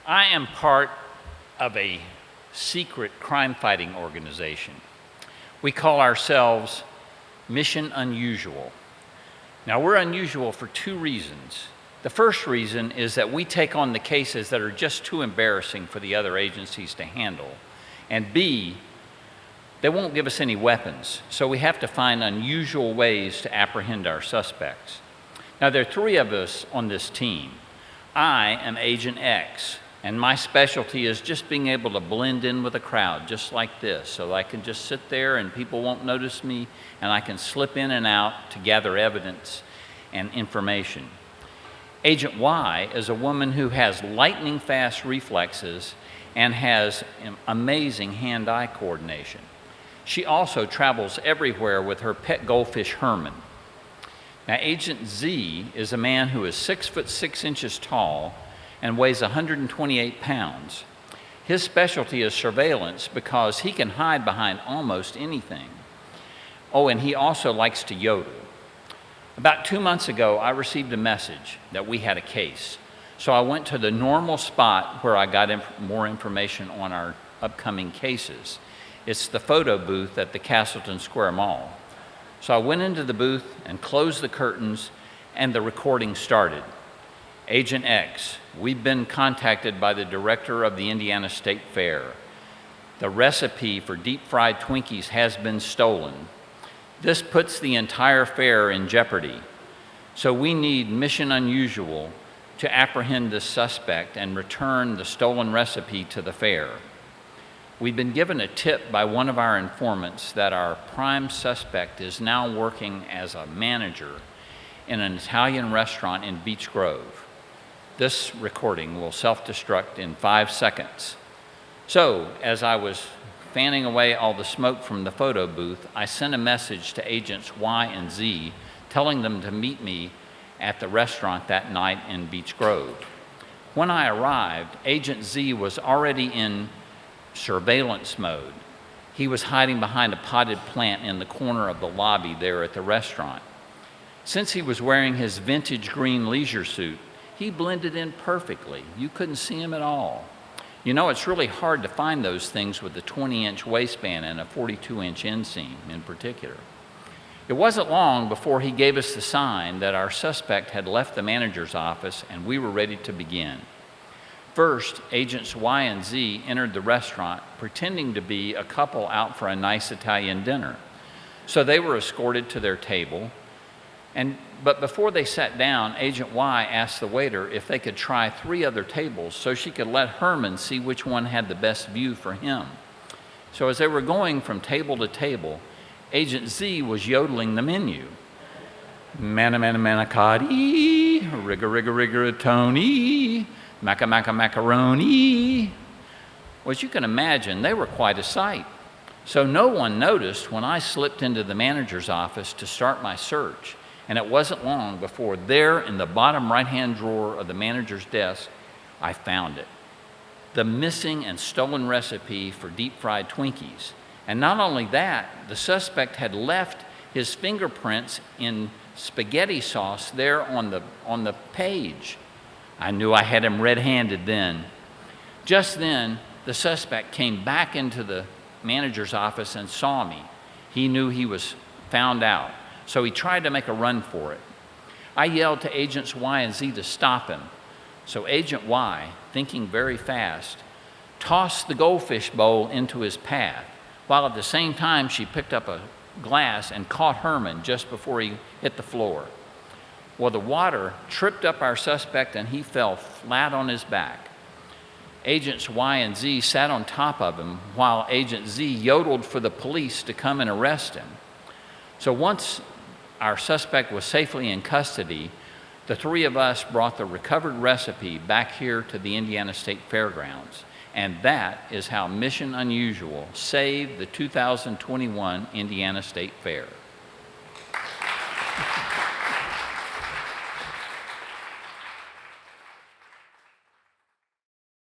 I am part of a secret crime-fighting organization. We call ourselves Mission Unusual. Now, we're unusual for two reasons. The first reason is that we take on the cases that are just too embarrassing for the other agencies to handle. And B, they won't give us any weapons, so we have to find unusual ways to apprehend our suspects. Now, there are three of us on this team. I am Agent X, and my specialty is just being able to blend in with a crowd, just like this, so I can just sit there and people won't notice me, and I can slip in and out to gather evidence and information. Agent Y is a woman who has lightning-fast reflexes and has amazing hand-eye coordination. She also travels everywhere with her pet goldfish, Herman. Now, Agent Z is a man who is 6'6" tall and weighs 128 pounds. His specialty is surveillance because he can hide behind almost anything. Oh, and he also likes to yodel. About 2 months ago, I received a message that we had a case. So I went to the normal spot where I got more information on our upcoming cases. It's the photo booth at the Castleton Square Mall. So I went into the booth and closed the curtains, and the recording started. Agent X, we've been contacted by the director of the Indiana State Fair. The recipe for deep-fried Twinkies has been stolen. This puts the entire fair in jeopardy. So we need Mission Unusual to apprehend this suspect and return the stolen recipe to the fair. We've been given a tip by one of our informants that our prime suspect is now working as a manager in an Italian restaurant in Beech Grove. This recording will self-destruct in 5 seconds. So, as I was fanning away all the smoke from the photo booth, I sent a message to Agents Y and Z telling them to meet me at the restaurant that night in Beech Grove. When I arrived, Agent Z was already in surveillance mode. He was hiding behind a potted plant in the corner of the lobby there at the restaurant. Since he was wearing his vintage green leisure suit, he blended in perfectly. You couldn't see him at all. You know, it's really hard to find those things with a 20-inch waistband and a 42-inch inseam in particular. It wasn't long before he gave us the sign that our suspect had left the manager's office and we were ready to begin. First, Agents Y and Z entered the restaurant pretending to be a couple out for a nice Italian dinner. So they were escorted to their table, but before they sat down, Agent Y asked the waiter if they could try 3 other tables so she could let Herman see which one had the best view for him. So as they were going from table to table, Agent Z was yodeling the menu. Mana mana manicotti, rigga rigga rigatoni, maca maca macaroni. Well, as you can imagine, they were quite a sight. So no one noticed when I slipped into the manager's office to start my search. And it wasn't long before there in the bottom right-hand drawer of the manager's desk, I found it. The missing and stolen recipe for deep-fried Twinkies. And not only that, the suspect had left his fingerprints in spaghetti sauce there on the page. I knew I had him red-handed then. Just then, the suspect came back into the manager's office and saw me. He knew he was found out. So he tried to make a run for it. I yelled to Agents Y and Z to stop him. So Agent Y, thinking very fast, tossed the goldfish bowl into his path, while at the same time she picked up a glass and caught Herman just before he hit the floor. Well, the water tripped up our suspect and he fell flat on his back. Agents Y and Z sat on top of him while Agent Z yodeled for the police to come and arrest him. So once our suspect was safely in custody, the 3 of us brought the recovered recipe back here to the Indiana State Fairgrounds. And that is how Mission Unusual saved the 2021 Indiana State Fair.